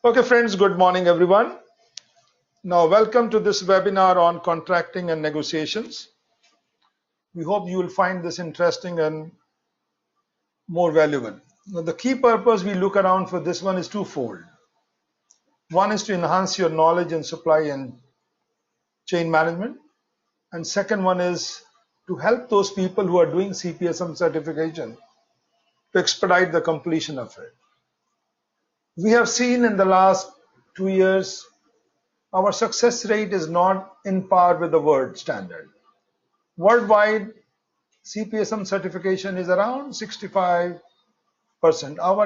Okay, friends, good morning, everyone. Now, welcome to this webinar on contracting and negotiations. We hope you will find this interesting and more valuable. Now, the key purpose we look around for this one is twofold. One is to enhance your knowledge in supply and chain management, and second one is to help those people who are doing CPSM certification to expedite the completion of it. We have seen in the last 2 years our success rate is not in par with the world standard. Worldwide, CPSM certification is around 65%.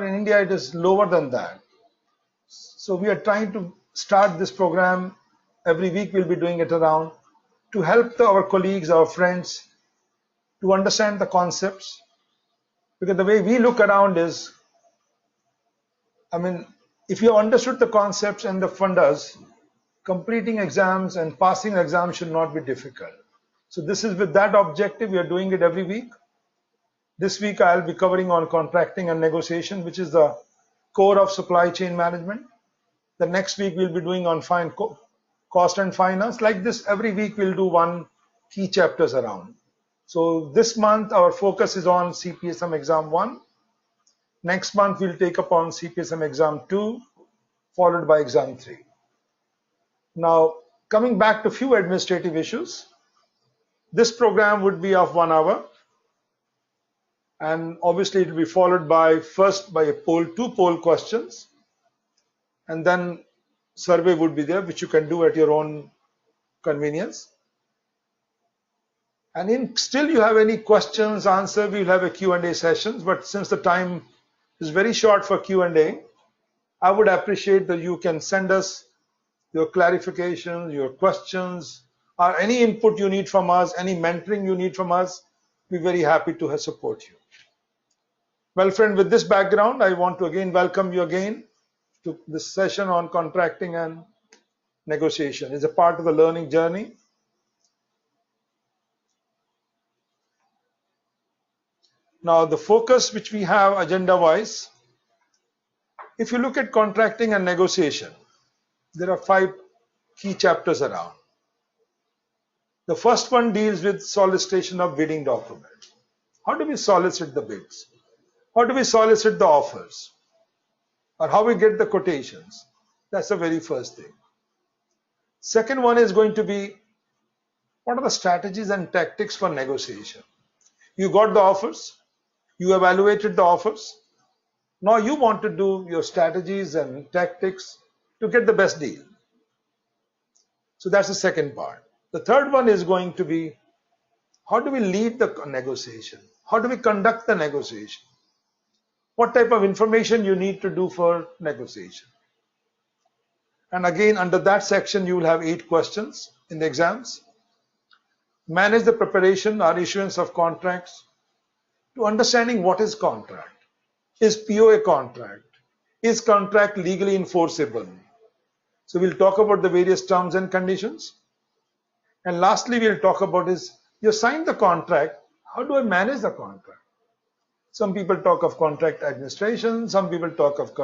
In India, it is lower than that. So we are trying to start this program. Every week we'll be doing it around to help our colleagues, our friends to understand the concepts. Because the way we look around is, if you understood the concepts and the funders, completing exams and passing exams should not be difficult. So this is with that objective, we are doing it every week. This week I'll be covering on contracting and negotiation, which is the core of supply chain management. The next week we'll be doing on cost and finance. Like this, every week we'll do one key chapters around. So this month our focus is on CPSM exam 1. Next month we'll take up on CPSM exam 2, followed by exam 3. Now, coming back to few administrative issues, this program would be of 1 hour. And obviously it will be followed by first by a poll, 2 poll questions, and then survey would be there, which you can do at your own convenience. And in still you have any questions, answer, we will have a Q&A sessions, but since the time is very short for Q&A, I would appreciate that you can send us your clarifications, your questions, or any input you need from us, any mentoring you need from us. We're very happy to support you. Well, friend, with this background, I want to again welcome you again to this session on contracting and negotiation. It's a part of the learning journey. Now, the focus which we have agenda-wise, if you look at contracting and negotiation, there are 5 key chapters around. The first one deals with solicitation of bidding documents. How do we solicit the bids? How do we solicit the offers? Or how we get the quotations? That's the very first thing. Second one is going to be, what are the strategies and tactics for negotiation? You got the offers, you evaluated the offers. Now you want to do your strategies and tactics to get the best deal. So that's the second part. The third one is going to be, how do we lead the negotiation? How do we conduct the negotiation? What type of information you need to do for negotiation? And again, under that section, you will have 8 questions in the exams. Manage the preparation or issuance of contracts, to understanding what is contract. Is PO a contract? Is contract legally enforceable? So we'll talk about the various terms and conditions. And lastly, we'll talk about is, you signed the contract, how do I manage the contract? Some people talk of contract administration, some people talk of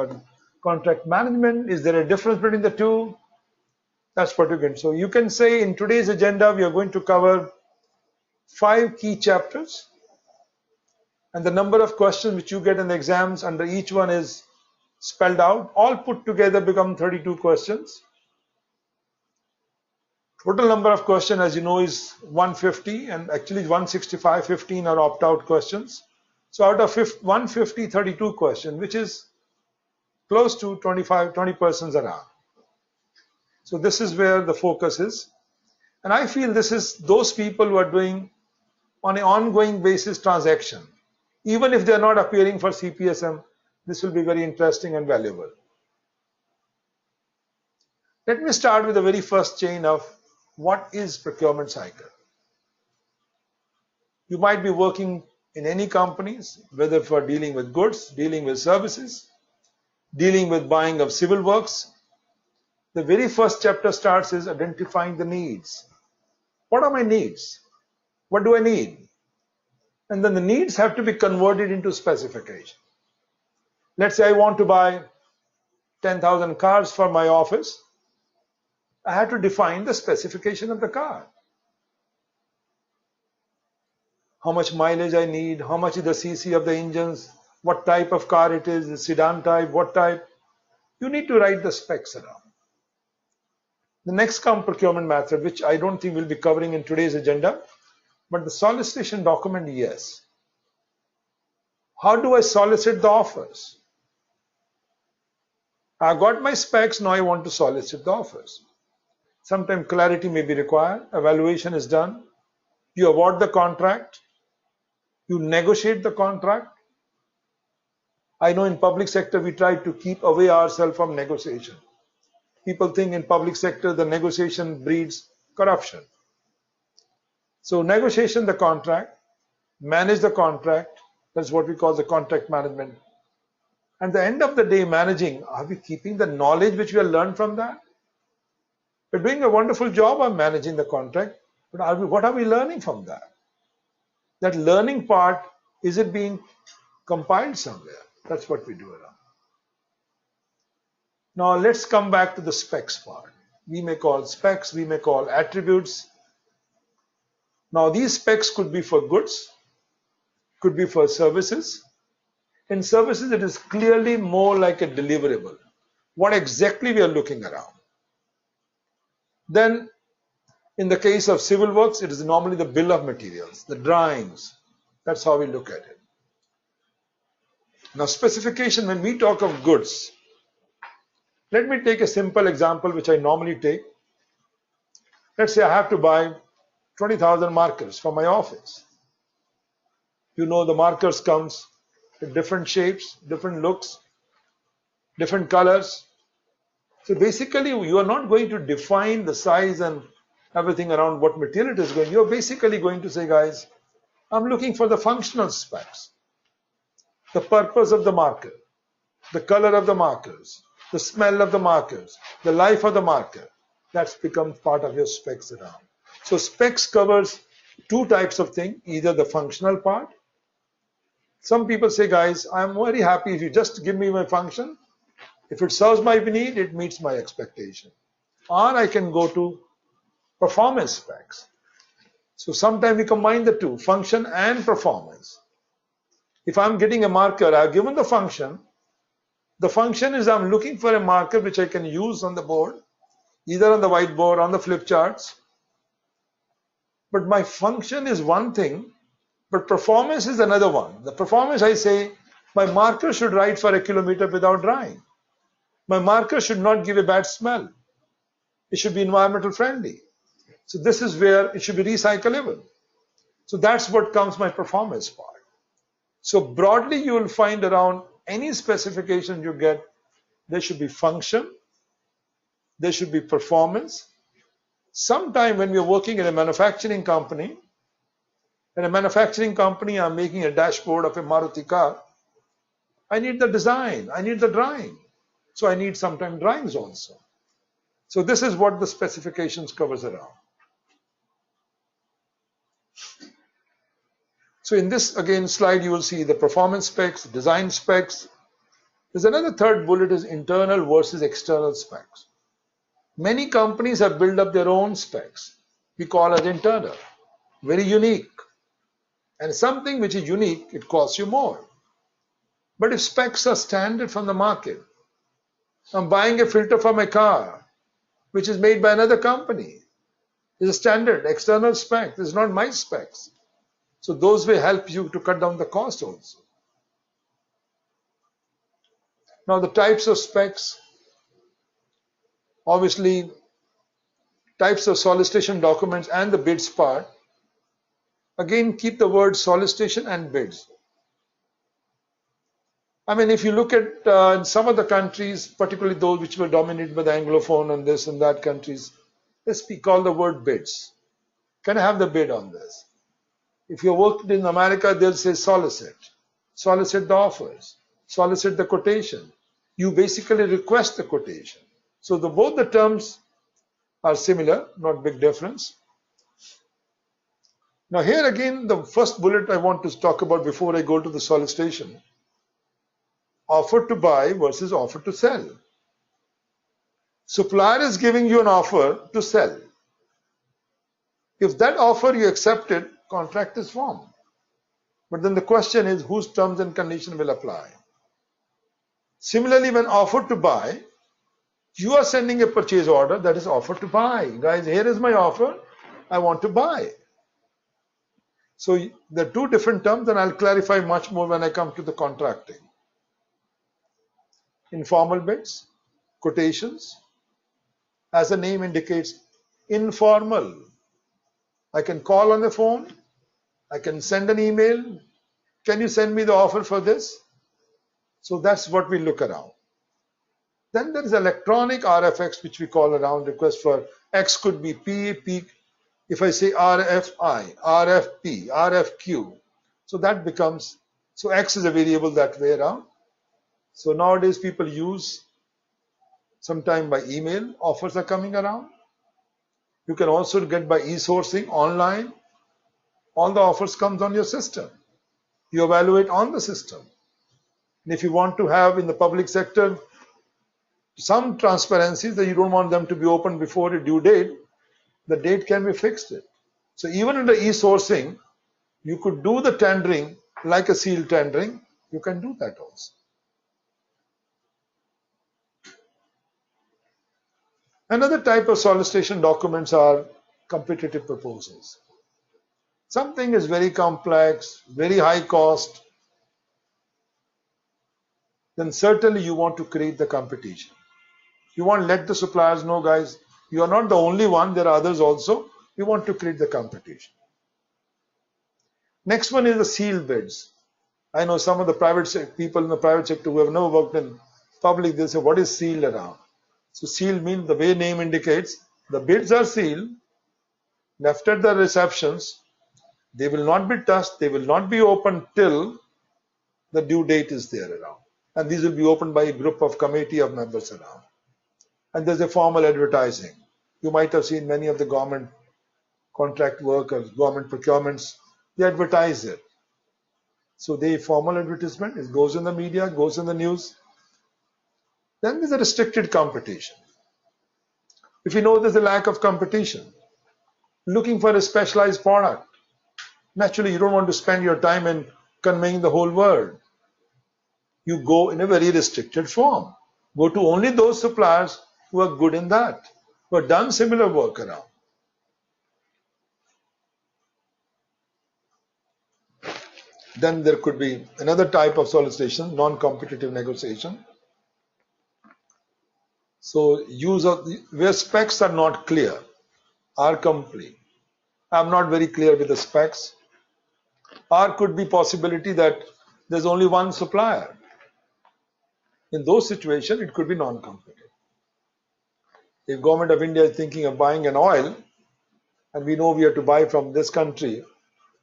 contract management. Is there a difference between the two? That's what you can. So you can say in today's agenda, we are going to cover 5 key chapters. And the number of questions which you get in the exams under each one is spelled out. All put together become 32 questions. Total number of questions, as you know, is 150, and actually 165, 15 are opt-out questions. So out of 150, 32 questions, which is close to 20% around. So this is where the focus is. And I feel this is those people who are doing on an ongoing basis transaction. Even if they're not appearing for CPSM, this will be very interesting and valuable. Let me start with the very first chain of what is procurement cycle. You might be working in any companies, whether for dealing with goods, dealing with services, dealing with buying of civil works. The very first chapter starts is identifying the needs. What are my needs? What do I need? And then the needs have to be converted into specification. Let's say I want to buy 10,000 cars for my office, I had to define the specification of the car. How much mileage I need, how much is the cc of the engines, what type of car it is, the sedan type, what type. You need to write the specs around. The next procurement method, which I don't think we'll be covering in today's agenda, but the solicitation document, yes. How do I solicit the offers? I got my specs, now I want to solicit the offers. Sometimes clarity may be required, evaluation is done, you award the contract, you negotiate the contract. I know in public sector we try to keep away ourselves from negotiation. People think in public sector the negotiation breeds corruption. So negotiation the contract, manage the contract, that's what we call the contract management. At the end of the day, managing, are we keeping the knowledge which we have learned from that? We're doing a wonderful job of managing the contract, but what are we learning from that? That learning part, is it being compiled somewhere? That's what we do around. Now let's come back to the specs part. We may call specs, we may call attributes. Now these specs could be for goods, could be for services. In services, it is clearly more like a deliverable. What exactly we are looking around. Then, in the case of civil works, it is normally the bill of materials, the drawings. That's how we look at it. Now, specification, when we talk of goods, let me take a simple example which I normally take. Let's say I have to buy 20,000 markers for my office. You know the markers comes with different shapes, different looks, different colors. So basically you are not going to define the size and everything around what material it is going. You're basically going to say, guys, I'm looking for the functional specs, the purpose of the marker, the color of the markers, the smell of the markers, the life of the marker. That's become part of your specs around. So specs covers two types of things, either the functional part. Some people say, guys, I'm very happy if you just give me my function. If it serves my need, it meets my expectation. Or I can go to performance specs. So sometimes we combine the two, function and performance. If I'm getting a marker, I've given the function. The function is I'm looking for a marker which I can use on the board, either on the whiteboard, on the flip charts. But my function is one thing, but performance is another one. The performance, I say, my marker should ride for a kilometer without drying. My marker should not give a bad smell. It should be environmental friendly. So this is where it should be recyclable. So that's what comes my performance part. So broadly, you will find around any specification you get, there should be function, there should be performance. Sometime when we are working in a manufacturing company, I'm making a dashboard of a Maruti car, I need the design, I need the drawing. So I need sometimes drawings also. So this is what the specifications covers around. So in this again slide you will see the performance specs, design specs. There's another third bullet is internal versus external specs. Many companies have built up their own specs. We call it internal, very unique. And something which is unique, it costs you more. But if specs are standard from the market, I'm buying a filter for my car, which is made by another company. It's a standard external spec. This is not my specs. So those will help you to cut down the cost also. Now the types of specs, obviously types of solicitation documents and the bids part. Again, keep the word solicitation and bids. I mean, if you look at in some of the countries, particularly those which were dominated by the Anglophone and this and that countries, let's call the word bids. Can I have the bid on this? If you worked in America, they'll say solicit. Solicit the offers. Solicit the quotation. You basically request the quotation. So both the terms are similar, not big difference. Now here again, the first bullet I want to talk about before I go to the solicitation. Offer to buy versus offer to sell. Supplier is giving you an offer to sell. If that offer you accepted, contract is formed. But then the question is, whose terms and conditions will apply? Similarly, when offered to buy, you are sending a purchase order that is offered to buy. Guys, here is my offer. I want to buy. So there are two different terms, and I'll clarify much more when I come to the contracting. Informal bids, quotations, as the name indicates, informal. I can call on the phone. I can send an email. Can you send me the offer for this? So that's what we look around. Then there is electronic RFX, which we call around request for X could be P. If I say RFI, RFP, RFQ, so that becomes, so X is a variable that way around. So nowadays people use sometime by email, offers are coming around. You can also get by e-sourcing online. All the offers comes on your system. You evaluate on the system. And if you want to have in the public sector some transparencies that you don't want them to be open before a due date, the date can be fixed. So even in the e-sourcing, you could do the tendering like a sealed tendering. You can do that also. Another type of solicitation documents are competitive proposals. Something is very complex, very high cost, then certainly you want to create the competition. You want to let the suppliers know, guys, you are not the only one, there are others also. You want to create the competition. Next one is the sealed bids. I know some of the people in the private sector who have never worked in public, they say, what is sealed around? So sealed means, the way name indicates, the bids are sealed, left at the receptions. They will not be touched, they will not be opened till the due date is there around. And these will be opened by a group of committee of members around. And there's a formal advertising. You might have seen many of the government contract workers, government procurements, they advertise it. So the formal advertisement, it goes in the media, goes in the news. Then there's a restricted competition. If you know there's a lack of competition, looking for a specialized product, naturally you don't want to spend your time in conveying the whole world. You go in a very restricted form. Go to only those suppliers who are good in that, who have done similar work around. Then there could be another type of solicitation, non-competitive negotiation. So use of where specs are not clear, are complete. I'm not very clear with the specs. Or could be possibility that there's only one supplier. In those situations, it could be non-competitive. If government of India is thinking of buying an oil, and we know we have to buy from this country,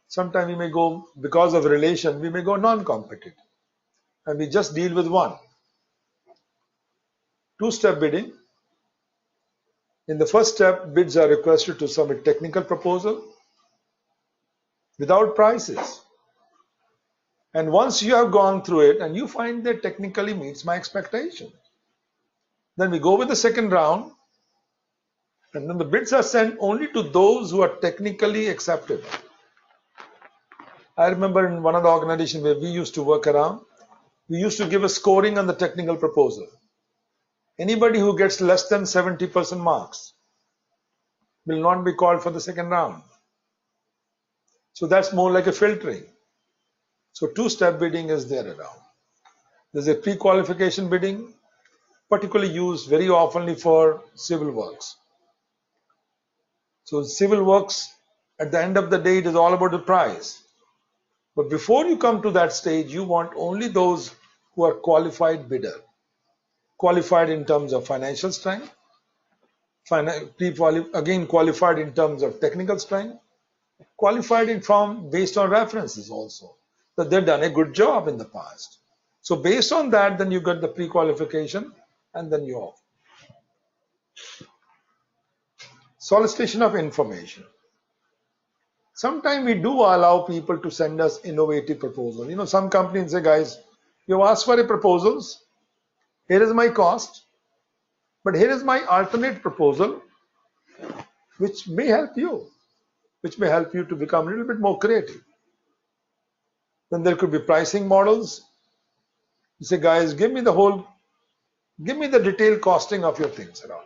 sometimes we may go, because of relation, we may go non-competitive. And we just deal with one. Two-step bidding. In the first step, bids are requested to submit technical proposal without prices. And once you have gone through it and you find that technically meets my expectation, then we go with the second round, and then the bids are sent only to those who are technically acceptable. I remember in one of the organizations where we used to work around, we used to give a scoring on the technical proposal. Anybody who gets less than 70% marks will not be called for the second round. So that's more like a filtering. So two-step bidding is there around. There's a pre-qualification bidding, particularly used very often for civil works. So civil works, at the end of the day, it is all about the price. But before you come to that stage, you want only those who are qualified bidder. Qualified in terms of financial strength, again qualified in terms of technical strength, qualified in form based on references also, that they've done a good job in the past. So based on that, then you get the pre-qualification and then you offer. Solicitation of information. Sometimes we do allow people to send us innovative proposals. You know, some companies say, guys, you've asked for a proposals, here is my cost, But here is my alternate proposal, which may help you, to become a little bit more creative. Then there could be pricing models. You say, guys, give me the detailed costing of your things around.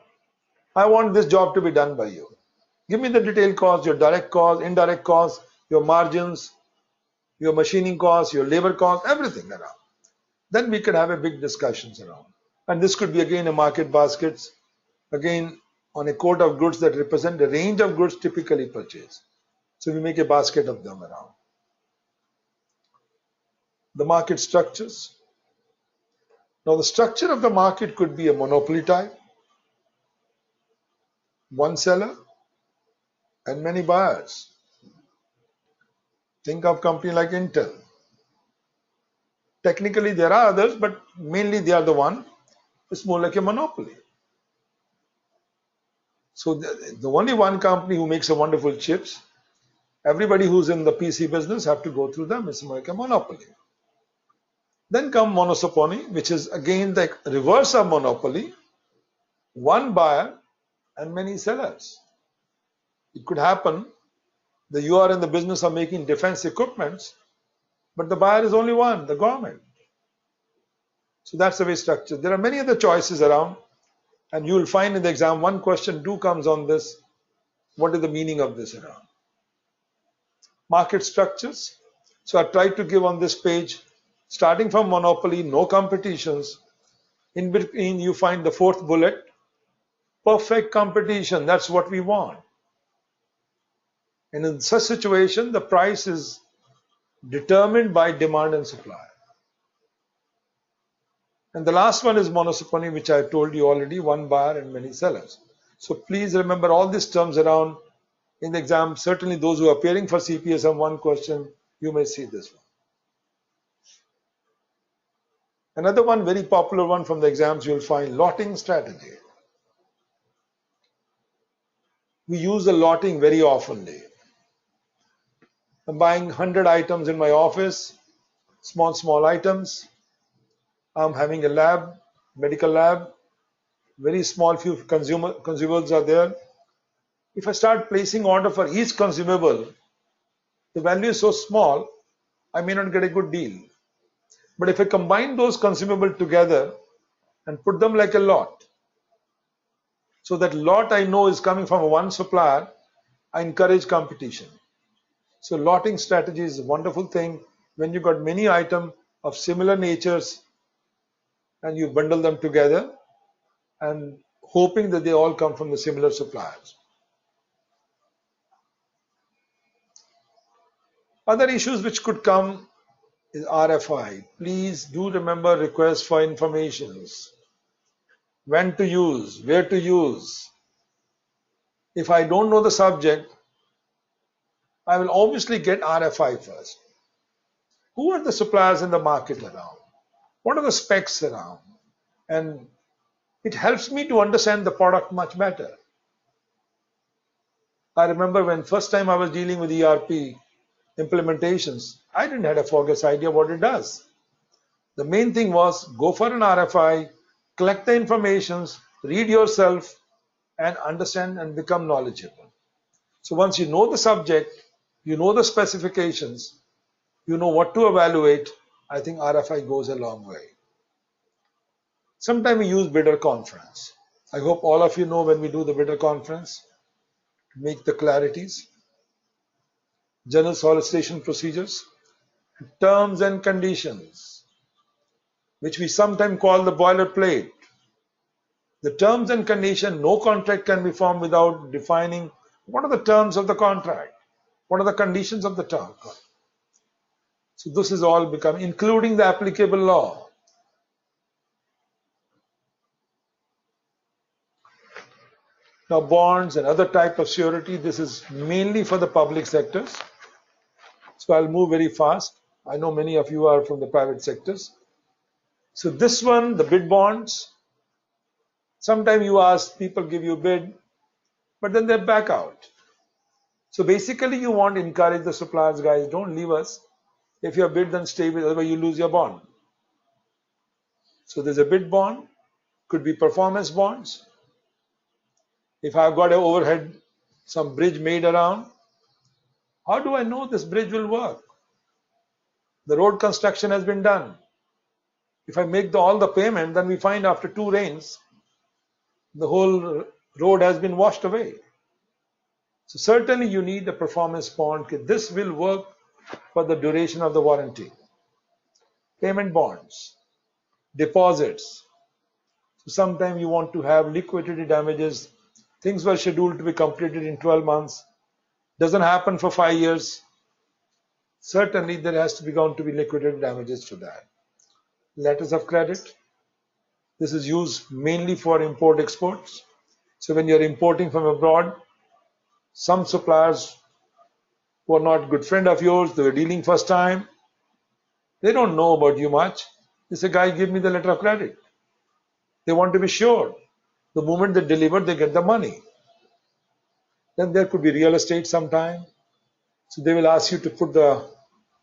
I want this job to be done by you. Give me the detailed cost, your direct cost, indirect cost, your margins, your machining cost, your labor cost, everything around. Then we could have a big discussions around. And this could be again a market baskets, again on a quote of goods that represent the range of goods typically purchased. So we make a basket of them around. The market structures. Now the structure of the market could be a monopoly type, one seller and many buyers. Think of company like Intel. Technically there are others, but mainly they are the one. It's more like a monopoly. So the only one company who makes a wonderful chips, everybody who's in the PC business have to go through them. It's more like a monopoly. Then come monopoly, which is again the reverse of monopoly, one buyer and many sellers. It could happen that you are in the business of making defense equipments, but the buyer is only one, the government. So that's the way structured. There are many other choices around, and you will find in the exam one question comes on this. What is the meaning of this around? Market structures. So I tried to give on this page, starting from monopoly, no competitions. In between you find the fourth bullet, perfect competition. That's what we want. And in such situation, the price is determined by demand and supply. And the last one is monopoly, which I told you already, one buyer and many sellers. So please remember all these terms around in the exam. Certainly those who are appearing for CPSM one question, you may see this one. Another one, very popular one from the exams, you will find lotting strategy. We use the lotting very oftenly. I'm buying 100 items in my office, small items. I'm having a lab, medical lab, very small few consumables are there. If I start placing order for each consumable, the value is so small, I may not get a good deal. But if I combine those consumables together and put them like a lot, so that lot I know is coming from one supplier, I encourage competition. So lotting strategy is a wonderful thing when you got many items of similar natures and you bundle them together and hoping that they all come from the similar suppliers. Other issues which could come is RFI. Please do remember request for informations. When to use, where to use. If I don't know the subject, I will obviously get RFI first. Who are the suppliers in the market around? What are the specs around? And it helps me to understand the product much better. I remember when first time I was dealing with ERP implementations, I didn't have a foggiest idea what it does. The main thing was go for an RFI, collect the information, read yourself and understand and become knowledgeable. So once you know the subject, you know the specifications, you know what to evaluate, I think RFI goes a long way. Sometimes we use bidder conference. I hope all of you know when we do the bidder conference, to make the clarities, general solicitation procedures, terms and conditions, which we sometimes call the boilerplate. The terms and conditions, no contract can be formed without defining what are the terms of the contract, what are the conditions of the term. So this is all become, including the applicable law. Now bonds and other type of surety, this is mainly for the public sectors. So I'll move very fast. I know many of you are from the private sectors. So this one, the bid bonds, sometimes you ask, people give you bid, but then they back out. So basically you want to encourage the suppliers, guys, don't leave us. If you have bid, then stay with us, otherwise you lose your bond. So there's a bid bond, Could be performance bonds. If I've got an overhead, some bridge made around, how do I know this bridge will work? The road construction has been done. If I make all the payment, then we find after 2 rains, the whole road has been washed away. So certainly you need a performance bond. This will work for the duration of the warranty. Payment bonds, deposits. So sometimes you want to have liquidated damages. Things were scheduled to be completed in 12 months. Doesn't happen for 5 years. Certainly there has to be going to be liquidated damages for that. Letters of credit. This is used mainly for import exports. So when you're importing from abroad, some suppliers who are not good friend of yours, they were dealing first time, they don't know about you much. They say, guy, give me the letter of credit. They want to be sure. The moment they deliver, they get the money. Then there could be real estate sometime. So they will ask you to put the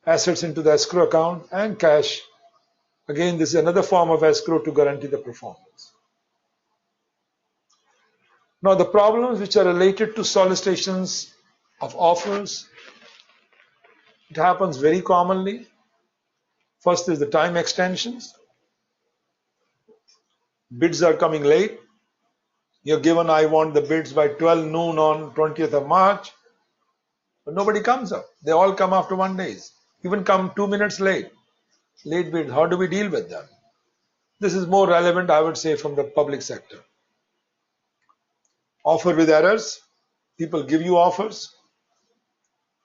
assets into the escrow account and cash. Again, this is another form of escrow to guarantee the performance. Now, the problems which are related to solicitations of offers, it happens very commonly. First is the time extensions. Bids are coming late. You're given, I want the bids by 12 noon on 20th of March. But nobody comes up. They all come after 1 day. Even come 2 minutes late. Late bids, how do we deal with them? This is more relevant, I would say, from the public sector. Offer with errors. People give you offers.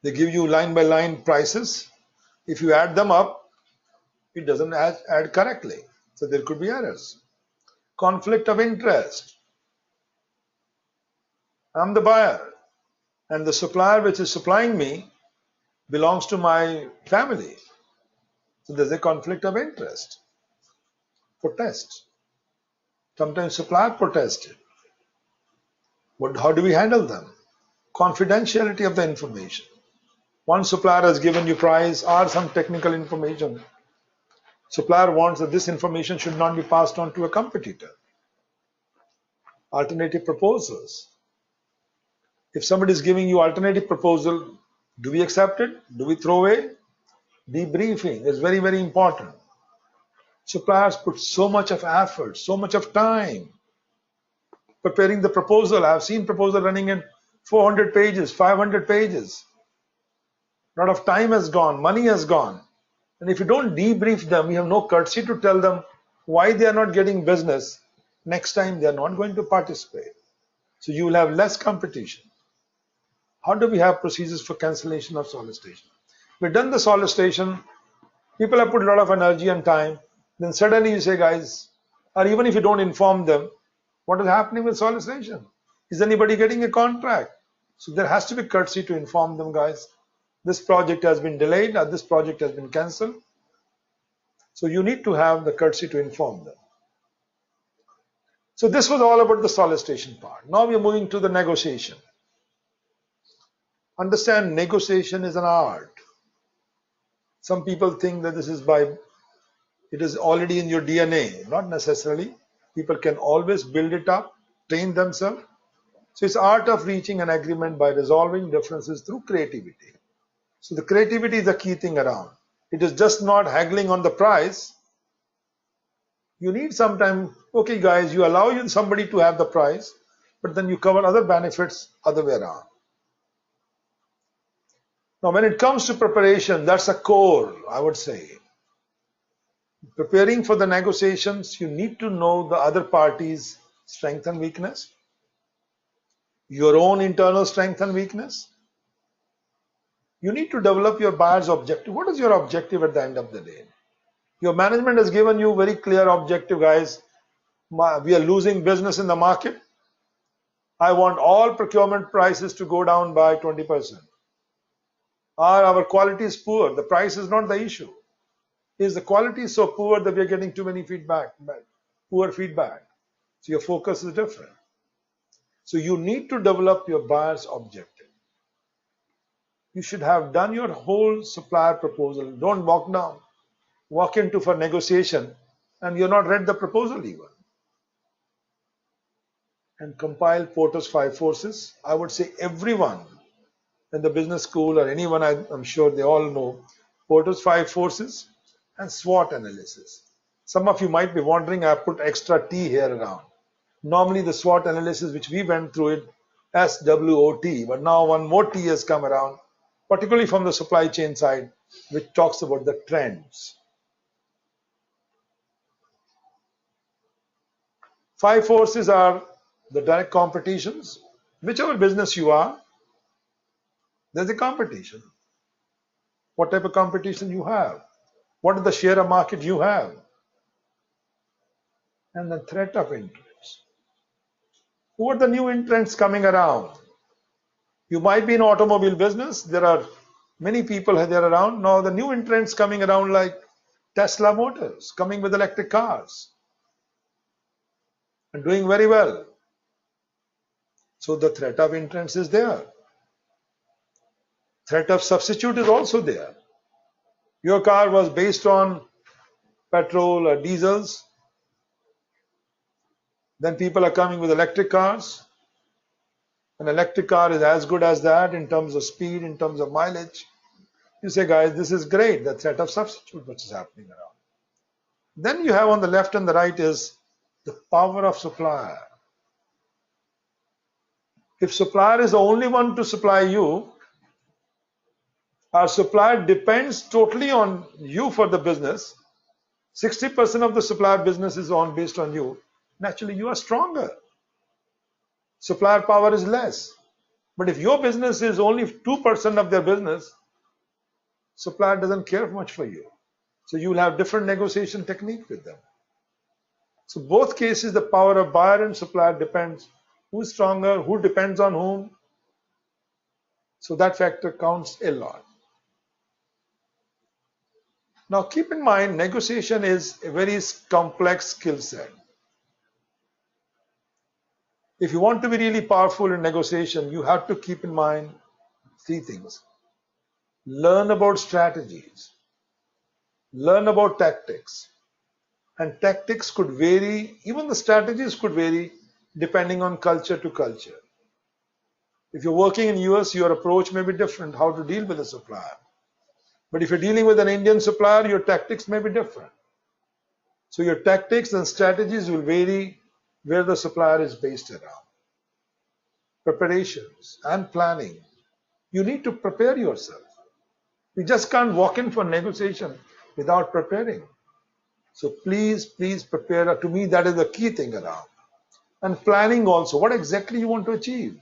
They give you line by line prices. If you add them up, it doesn't add correctly. So there could be errors. Conflict of interest. I'm the buyer and the supplier which is supplying me belongs to my family. So there's a conflict of interest. Protest. Sometimes supplier protested. How do we handle them? Confidentiality of the information. One supplier has given you price or some technical information. Supplier wants that this information should not be passed on to a competitor. Alternative proposals. If somebody is giving you alternative proposal, do we accept it? Do we throw away? Debriefing is very, very important. Suppliers put so much of effort, so much of time preparing the proposal. I've seen proposal running in 400 pages, 500 pages. A lot of time has gone, money has gone. And if you don't debrief them, you have no courtesy to tell them why they are not getting business. Next time they are not going to participate. So you will have less competition. How do we have procedures for cancellation of solicitation? We've done the solicitation, people have put a lot of energy and time, then suddenly you say, guys, or even if you don't inform them, what is happening with solicitation? Is anybody getting a contract? So there has to be courtesy to inform them, guys, this project has been delayed or this project has been cancelled. So you need to have the courtesy to inform them. So this was all about the solicitation part. Now we are moving to the negotiation. Understand, negotiation is an art. Some people think that it is already in your DNA. Not necessarily. People can always build it up, train themselves. So it's art of reaching an agreement by resolving differences through creativity. So the creativity is the key thing around. It is just not haggling on the price. You need some time, okay guys, you allow somebody to have the price, but then you cover other benefits other way around. Now, when it comes to preparation, that's a core, I would say. Preparing for the negotiations, you need to know the other party's strength and weakness, your own internal strength and weakness. You need to develop your buyer's objective. What is your objective at the end of the day? Your management has given you very clear objective, guys. We are losing business in the market. I want all procurement prices to go down by 20%. Our quality is poor. The price is not the issue. Is the quality so poor that we are getting too many poor feedback? So your focus is different. So you need to develop your buyer's objective. You should have done your whole supplier proposal. Don't walk into for negotiation and you're not read the proposal even. and compile Porter's five forces. I would say everyone in the business school or anyone, I'm sure they all know Porter's five forces and SWOT analysis. Some of you might be wondering, I put extra T here around. Normally the SWOT analysis which we went through it, SWOT, but now one more T has come around, particularly from the supply chain side, which talks about the trends. Five forces are the direct competitions. Whichever business you are, there's a competition. What type of competition you have? What is the share of market you have? And the threat of entrants. Who are the new entrants coming around? You might be in automobile business. There are many people there around. Now the new entrants coming around like Tesla Motors, coming with electric cars and doing very well. So the threat of entrants is there. Threat of substitute is also there. Your car was based on petrol or diesels. Then people are coming with electric cars. An electric car is as good as that in terms of speed, in terms of mileage. You say, guys, this is great, the threat of substitute which is happening around. Then you have on the left and the right is the power of supplier. If supplier is the only one to supply you, our supplier depends totally on you for the business. 60% of the supplier business is based on you. Naturally, you are stronger. Supplier power is less. But if your business is only 2% of their business, supplier doesn't care much for you. So you will have different negotiation technique with them. So both cases, the power of buyer and supplier depends who's stronger, who depends on whom. So that factor counts a lot. Now keep in mind, negotiation is a very complex skill set. If you want to be really powerful in negotiation, you have to keep in mind three things. Learn about strategies. Learn about tactics. And tactics could vary, even the strategies could vary depending on culture to culture. If you're working in US, your approach may be different, how to deal with a supplier. But if you're dealing with an Indian supplier, your tactics may be different. So your tactics and strategies will vary where the supplier is based around. Preparations and planning. You need to prepare yourself. You just can't walk in for negotiation without preparing. So please prepare. To me, that is the key thing around. And planning also, what exactly you want to achieve.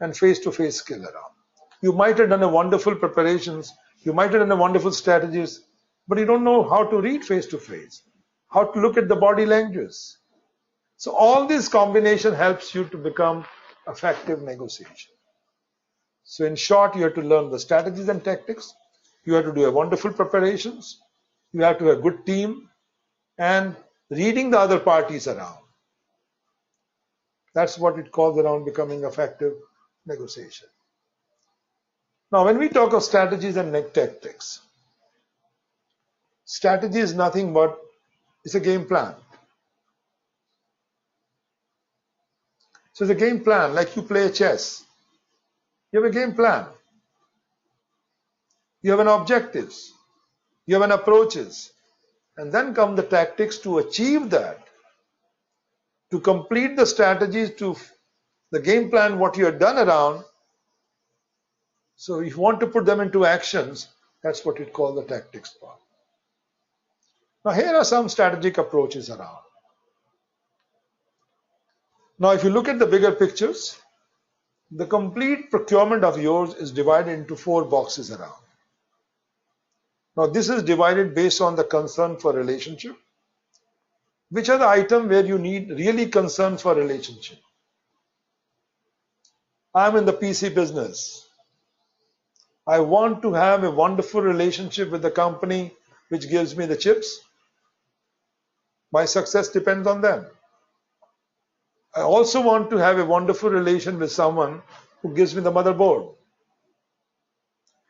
And face-to-face skill around. You might have done a wonderful preparations, you might have done a wonderful strategies, but you don't know how to read face-to-face, how to look at the body language. So all this combination helps you to become effective negotiation. So in short, you have to learn the strategies and tactics. You have to do a wonderful preparations. You have to have a good team and reading the other parties around. That's what it calls around becoming effective negotiation. Now, when we talk of strategies and tactics, strategy is nothing but it's a game plan. So it's a game plan, like you play chess. You have a game plan. You have an objectives. You have an approaches. And then come the tactics to achieve that. To complete the strategies to the game plan, what you have done around. So if you want to put them into actions, that's what we call the tactics part. Now here are some strategic approaches around. Now if you look at the bigger pictures, the complete procurement of yours is divided into 4 boxes around. Now this is divided based on the concern for relationship. Which are the items where you need really concern for relationship? I'm in the PC business. I want to have a wonderful relationship with the company which gives me the chips. My success depends on them. I also want to have a wonderful relation with someone who gives me the motherboard.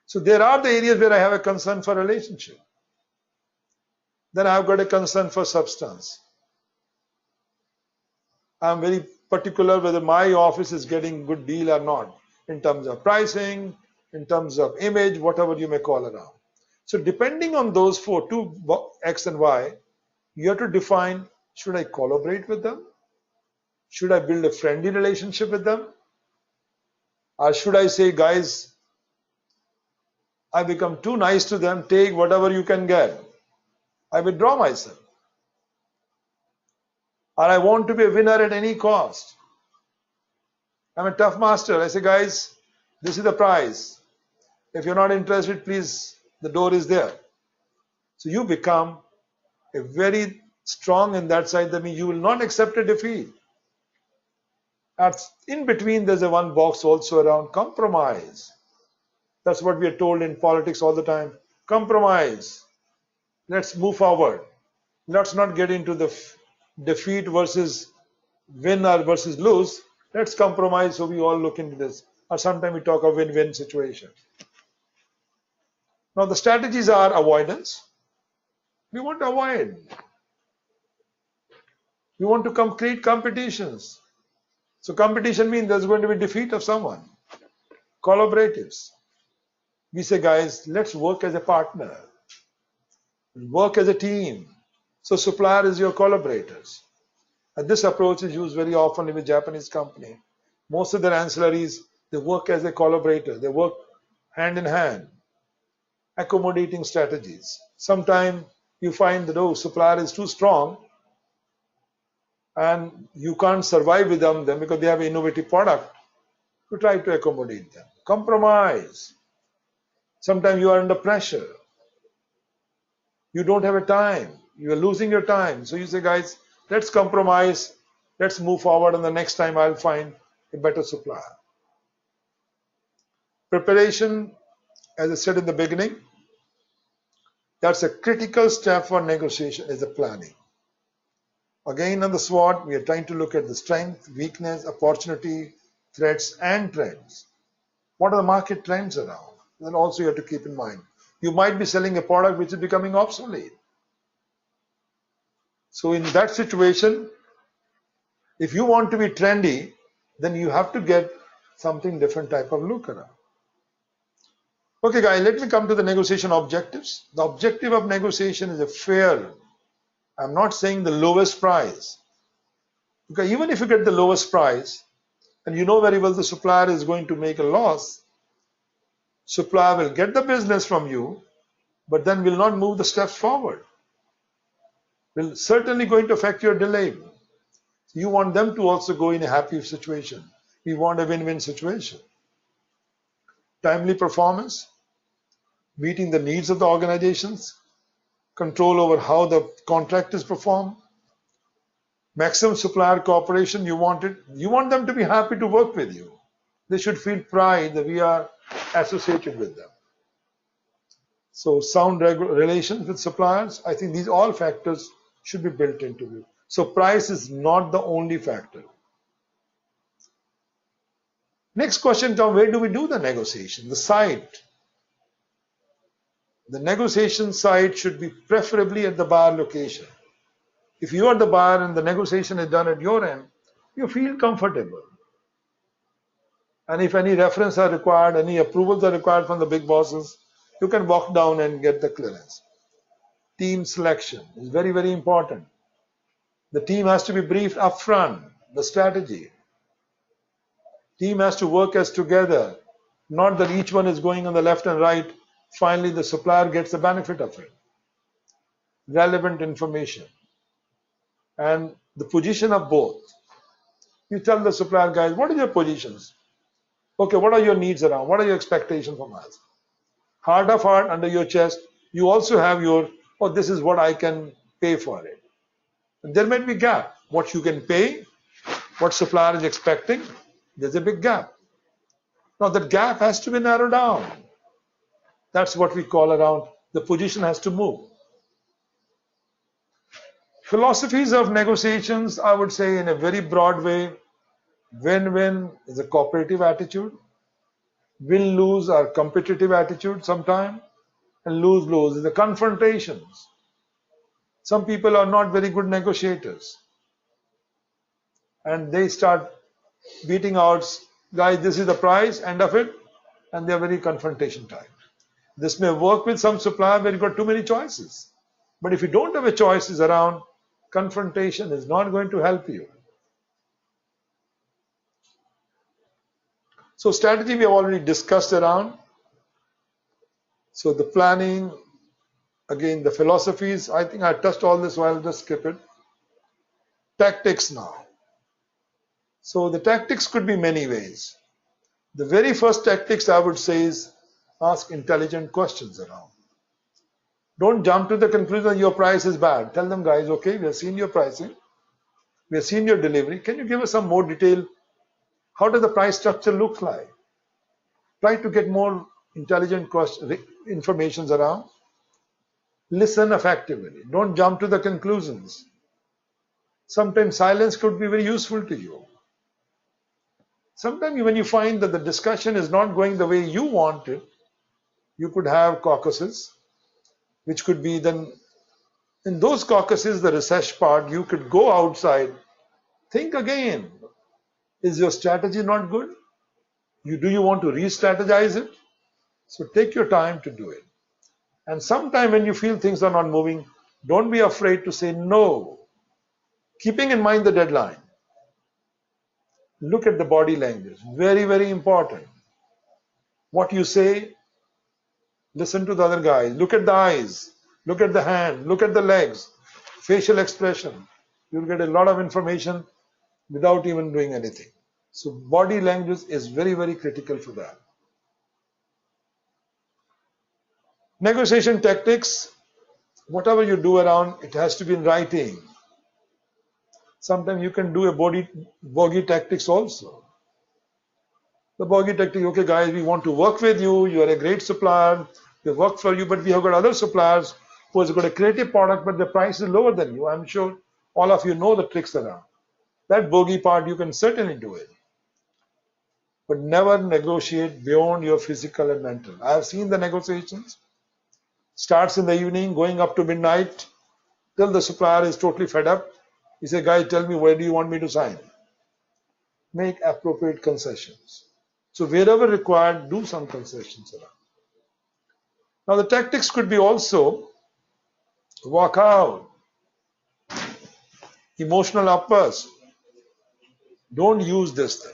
So there are the areas where I have a concern for relationship. Then I've got a concern for substance. I'm very particular whether my office is getting good deal or not in terms of pricing, in terms of image, whatever you may call around. So depending on those two X and Y, you have to define, should I collaborate with them? Should I build a friendly relationship with them? Or should I say, guys, I become too nice to them, take whatever you can get. I withdraw myself. Or I want to be a winner at any cost. I'm a tough master. I say, guys, this is the price. If you're not interested, please, the door is there. So you become a very strong in that side. That means you will not accept a defeat. In between, there's a one box also around compromise. That's what we are told in politics all the time. Compromise. Let's move forward. Let's not get into the defeat versus win or versus lose. Let's compromise so we all look into this. Or sometimes we talk of win-win situation. Now the strategies are avoidance. We want to avoid. We want to create competitions. So competition means there's going to be defeat of someone. Collaboratives. We say, guys, let's work as a partner. Work as a team. So supplier is your collaborators. And this approach is used very often with Japanese company. Most of their ancillaries, they work as a collaborator. They work hand in hand. Accommodating strategies. Sometimes you find that, supplier is too strong and you can't survive with them because they have an innovative product. You try to accommodate them. Compromise. Sometimes you are under pressure. You don't have a time. You are losing your time. So you say, guys, let's compromise. Let's move forward, and the next time I'll find a better supplier. Preparation, as I said in the beginning, that's a critical step for negotiation, is the planning. Again, on the SWOT, we are trying to look at the strength, weakness, opportunity, threats, and trends. What are the market trends around? Then also you have to keep in mind. You might be selling a product which is becoming obsolete. So in that situation, if you want to be trendy, then you have to get something different type of look around. Okay guys, let me come to the negotiation objectives. The objective of negotiation is a fair, I'm not saying the lowest price. Because even if you get the lowest price, and you know very well the supplier is going to make a loss, supplier will get the business from you, but then will not move the steps forward. Will certainly going to affect your delay. You want them to also go in a happy situation. We want a win-win situation. Timely performance, meeting the needs of the organizations, control over how the contract is performed, maximum supplier cooperation. You want them to be happy to work with you. They should feel pride that we are associated with them. So sound relations with suppliers, I think these all factors should be built into it. So price is not the only factor. Next question comes, where do we do the negotiation? The site. The negotiation site should be preferably at the buyer location. If you are the buyer and the negotiation is done at your end, you feel comfortable. And if any reference are required, any approvals are required from the big bosses, you can walk down and get the clearance. Team selection is very, very important. The team has to be briefed upfront, the strategy. Team has to work as together, not that each one is going on the left and right. Finally, the supplier gets the benefit of it. Relevant information and the position of both. You tell the supplier, guys, what are your positions? Okay, what are your needs around? What are your expectations from us? Heart of heart, under your chest, you also have your, this is what I can pay for it. And there might be a gap. What you can pay, what supplier is expecting, there's a big gap. Now that gap has to be narrowed down. That's what we call around, the position has to move. Philosophies of negotiations, I would say in a very broad way, win-win is a cooperative attitude, win-lose are competitive attitude sometimes, and lose-lose is the confrontations. Some people are not very good negotiators. and they start beating out, guys, this is the price, end of it, and they're very confrontation type. This may work with some supplier where you've got too many choices. But if you don't have a choices around, confrontation is not going to help you. So strategy we have already discussed around. So the planning, again the philosophies, I think I touched all this, so I'll just skip it. Tactics now. So the tactics could be many ways. The very first tactics I would say is ask intelligent questions around. Don't jump to the conclusion your price is bad. Tell them, guys, okay, we have seen your pricing, we have seen your delivery. Can you give us some more detail? How does the price structure look like? Try to get more intelligent information around. Listen effectively. Don't jump to the conclusions. Sometimes silence could be very useful to you. Sometimes when you find that the discussion is not going the way you want it, you could have caucuses, which could be then, in those caucuses, the research part, you could go outside, think again. Is your strategy not good? Do you want to re-strategize it? So take your time to do it. And sometime when you feel things are not moving, don't be afraid to say no, keeping in mind the deadline. Look at the body language, very, very important. What you say, listen to the other guy, look at the eyes, look at the hand, look at the legs, facial expression. You'll get a lot of information without even doing anything. So body language is very, very critical for that. Negotiation tactics, whatever you do around, it has to be in writing. Sometimes you can do a bogey tactics also. The bogey tactic, okay guys, we want to work with you, you are a great supplier, we work for you, but we have got other suppliers who has got a creative product, but the price is lower than you. I'm sure all of you know the tricks around. That bogey part, you can certainly do it. But never negotiate beyond your physical and mental. I have seen the negotiations. Starts in the evening, going up to midnight, till the supplier is totally fed up. He says, guys, tell me, where do you want me to sign? Make appropriate concessions. So wherever required, do some concessions around. Now the tactics could be also walk out, emotional uppers. Don't use this thing.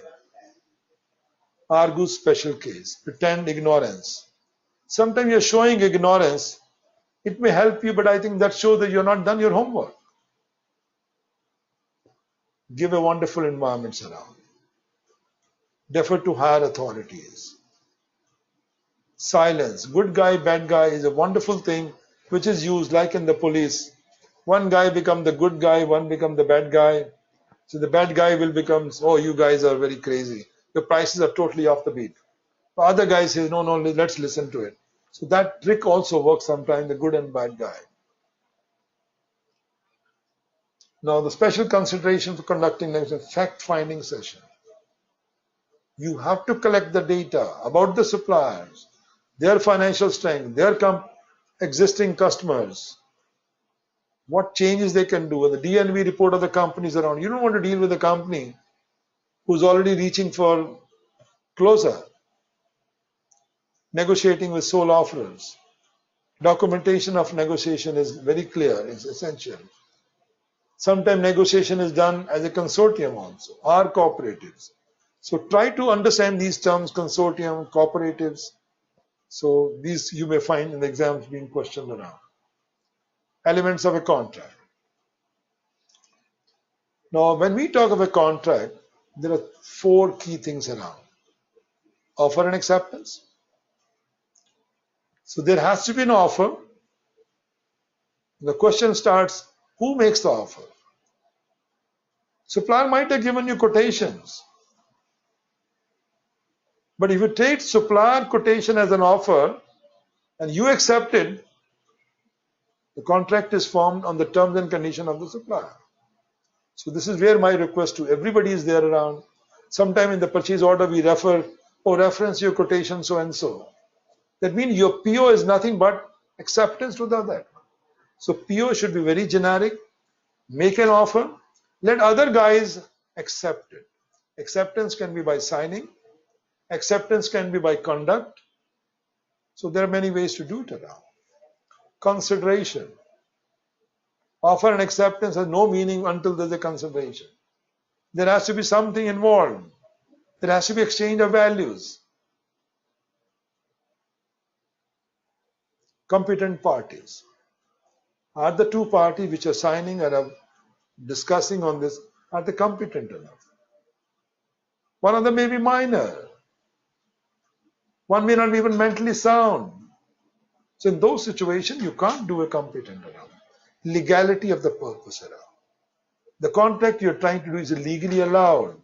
Argue special case, pretend ignorance. Sometimes you're showing ignorance. It may help you, but I think that shows that you're not done your homework. Give a wonderful environment around. Defer to higher authorities. Silence. Good guy, bad guy is a wonderful thing which is used like in the police. One guy becomes the good guy, one becomes the bad guy. So the bad guy will become, oh, you guys are very crazy. Your prices are totally off the beat. The other guy says, no, let's listen to it. So that trick also works sometimes, the good and bad guy. Now the special consideration for conducting a fact-finding session. You have to collect the data about the suppliers, their financial strength, their existing customers, what changes they can do, and the DNV report of the companies around. You don't want to deal with a company who's already reaching for closer, negotiating with sole offerers. Documentation of negotiation is very clear, it's essential. Sometimes negotiation is done as a consortium also, or cooperatives. So try to understand these terms, consortium, cooperatives. So these you may find in the exams being questioned around. Elements of a contract. Now when we talk of a contract, there are 4 key things around. Offer and acceptance. So there has to be an offer. The question starts, who makes the offer? Supplier might have given you quotations. But if you take supplier quotation as an offer and you accept it, the contract is formed on the terms and conditions of the supplier. So this is where my request to everybody is there around. Sometime in the purchase order we reference your quotation so and so. That means your PO is nothing but acceptance to that. So PO should be very generic. Make an offer. Let other guys accepted. Acceptance can be by signing, acceptance can be by conduct. So there are many ways to do it around. Consideration. Offer and acceptance has no meaning until there's a consideration. There has to be something involved. There has to be exchange of values. Competent parties. Are the two parties which are signing and are discussing on this, are they competent enough? One of them may be minor. One may not be even mentally sound. So in those situations, you can't do a competent around. Legality of the purpose around. The contract you're trying to do is legally allowed.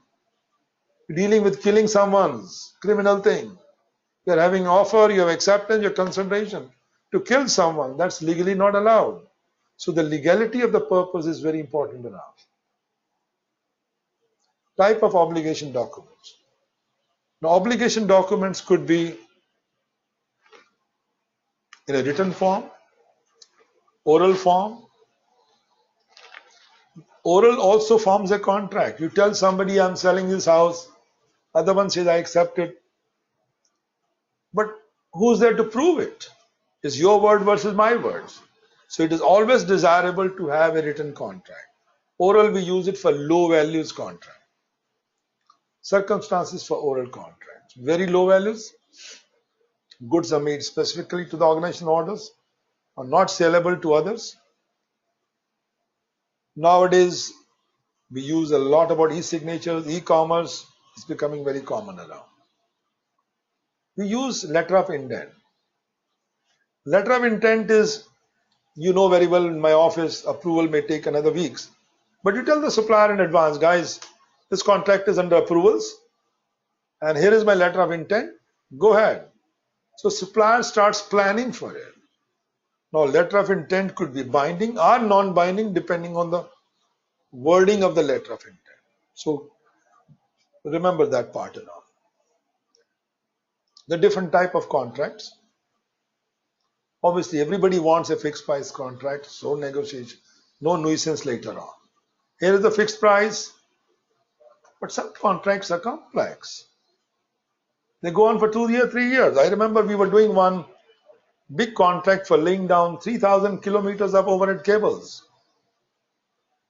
You're dealing with killing someone's criminal thing. You're having offer, you have acceptance, your consideration to kill someone. That's legally not allowed. So the legality of the purpose is very important enough. Type of obligation documents. Now, obligation documents could be in a written form, oral form. Oral also forms a contract. You tell somebody, I'm selling this house. Other one says, I accept it. But who's there to prove it? It's your word versus my words. So it is always desirable to have a written contract. Oral, we use it for low values contract. Circumstances for oral contracts. Very low values. Goods are made specifically to the organization orders, are not sellable to others. Nowadays, we use a lot about e-signatures, e-commerce. It's becoming very common around. We use letter of intent. Letter of intent is, you know very well, in my office, approval may take another weeks. But you tell the supplier in advance, guys, this contract is under approvals and here is my letter of intent. Go ahead. So supplier starts planning for it. Now, letter of intent could be binding or non-binding depending on the wording of the letter of intent. So remember that part around. The different type of contracts. Obviously, everybody wants a fixed price contract, so negotiation, no nuisance later on. Here is the fixed price, but some contracts are complex. They go on for 2 years, 3 years. I remember we were doing one big contract for laying down 3,000 kilometers of overhead cables.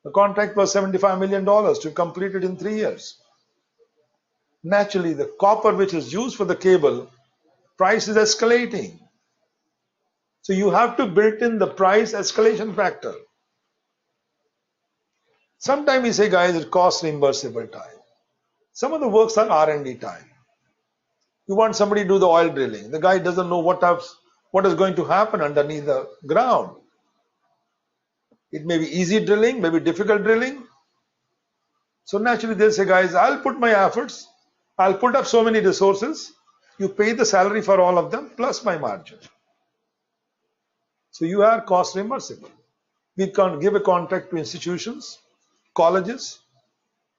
The contract was $75 million to complete it in 3 years. Naturally, the copper which is used for the cable, price is escalating. So you have to build in the price escalation factor. Sometimes we say, guys, it costs reimbursable time. Some of the works are R&D time. You want somebody to do the oil drilling. The guy doesn't know what is going to happen underneath the ground. It may be easy drilling, maybe difficult drilling. So naturally they'll say, guys, I'll put my efforts. I'll put up so many resources. You pay the salary for all of them plus my margin. So you are cost reimbursable. We can give a contract to institutions, colleges.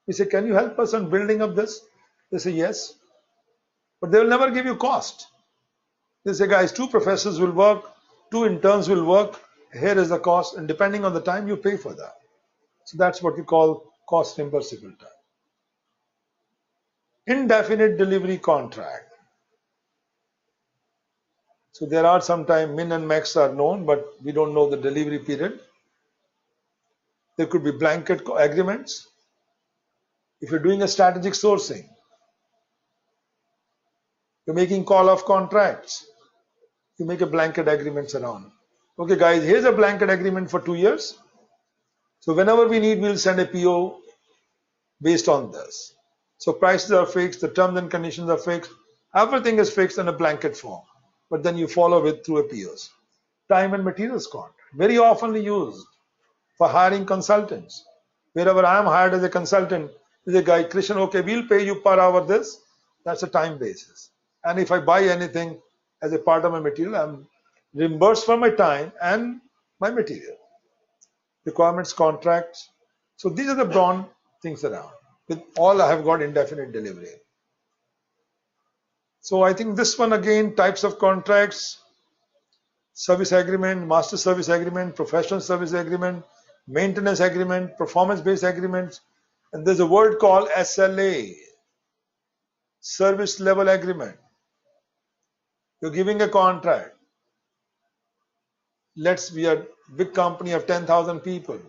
We say, can you help us on building up this? They say, yes. But they will never give you cost. They say, guys, 2 professors will work, 2 interns will work. Here is the cost, and depending on the time, you pay for that. So that's what we call cost reimbursable time. Indefinite delivery contract. So there are sometimes min and max are known, but we don't know the delivery period. There could be blanket agreements. If you're doing a strategic sourcing, you're making call off contracts, you make a blanket agreements around. Okay, guys, here's a blanket agreement for 2 years. So whenever we need, we'll send a PO based on this. So prices are fixed, the terms and conditions are fixed, everything is fixed in a blanket form. But then you follow it through a POs. Time and materials contract, very often used for hiring consultants. Wherever I am hired as a consultant, there's a guy, Krishnan, okay, we'll pay you per hour this. That's a time basis. And if I buy anything as a part of my material, I'm reimbursed for my time and my material. Requirements contracts. So these are the broad things around. With all I have got indefinite delivery. So I think this one again, types of contracts, service agreement, master service agreement, professional service agreement, maintenance agreement, performance-based agreements. And there's a word called SLA, service level agreement. You're giving a contract. Let's be a big company of 10,000 people,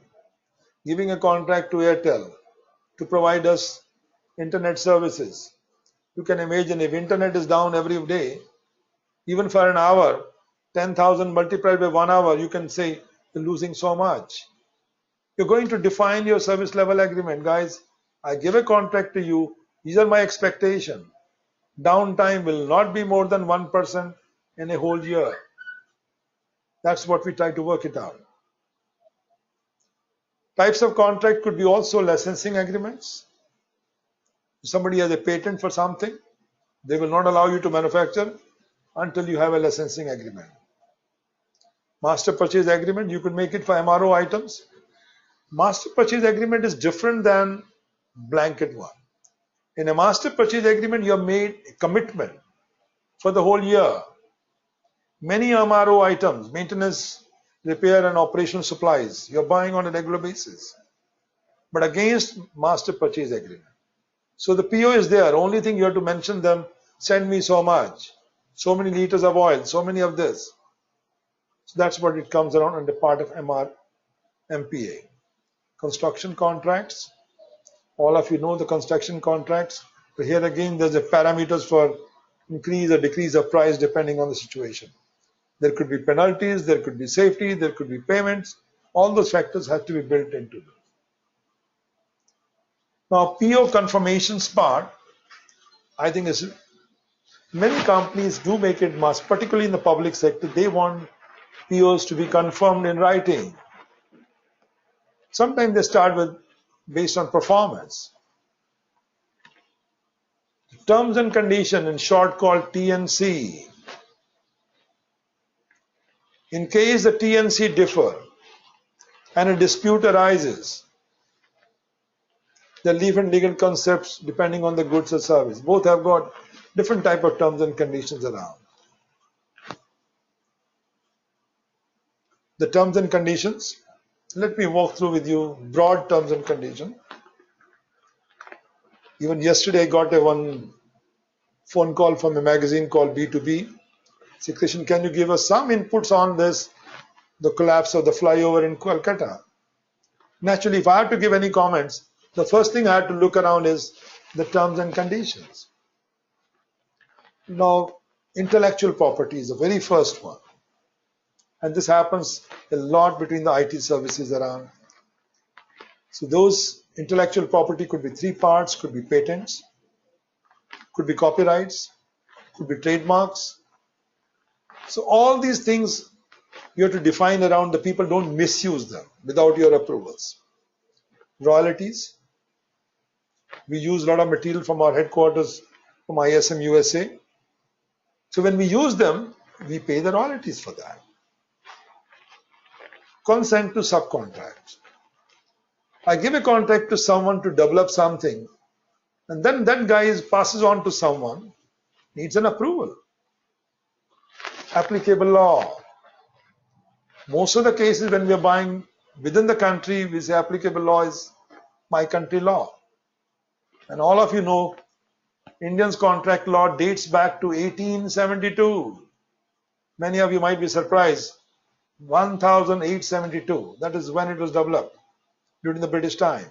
giving a contract to Airtel to provide us internet services. You can imagine if internet is down every day, even for an hour, 10,000 multiplied by 1 hour, you can say you're losing so much. You're going to define your service level agreement. Guys, I give a contract to you. These are my expectations. Downtime will not be more than 1% in a whole year. That's what we try to work it out. Types of contract could be also licensing agreements. If somebody has a patent for something, they will not allow you to manufacture until you have a licensing agreement. Master purchase agreement, you could make it for MRO items. Master purchase agreement is different than blanket one. In a master purchase agreement, you have made a commitment for the whole year. Many MRO items, maintenance, repair and operational supplies, you're buying on a regular basis, but against master purchase agreement. So the PO is there. Only thing you have to mention them, send me so much, so many liters of oil, so many of this. So that's what it comes around under part of MPA. Construction contracts. All of you know the construction contracts. But here again, there's a parameters for increase or decrease of price depending on the situation. There could be penalties, there could be safety, there could be payments. All those factors have to be built into them. Now, PO confirmations part, I think is many companies do make it must, particularly in the public sector. They want POs to be confirmed in writing. Sometimes they start with based on performance. Terms and condition, in short called TNC. In case the TNC differ and a dispute arises, the different legal concepts depending on the goods or service. Both have got different type of terms and conditions around. The terms and conditions, let me walk through with you broad terms and conditions. Even yesterday I got one phone call from a magazine called B2B. Say, Krishnan, can you give us some inputs on this, the collapse of the flyover in Kolkata? Naturally, if I have to give any comments, the first thing I have to look around is the terms and conditions. Now, intellectual property is the very first one. And this happens a lot between the IT services around. So those intellectual property could be three parts, could be patents, could be copyrights, could be trademarks. So all these things you have to define around the people don't misuse them without your approvals. Royalties. We use a lot of material from our headquarters from ISM USA. So when we use them, we pay the royalties for that. Consent to subcontracts. I give a contract to someone to develop something, and then that guy passes on to someone, needs an approval. Applicable law. Most of the cases when we are buying within the country, we say applicable law is my country law. And all of you know, Indian's contract law dates back to 1872. Many of you might be surprised. 1872, that is when it was developed during the British time.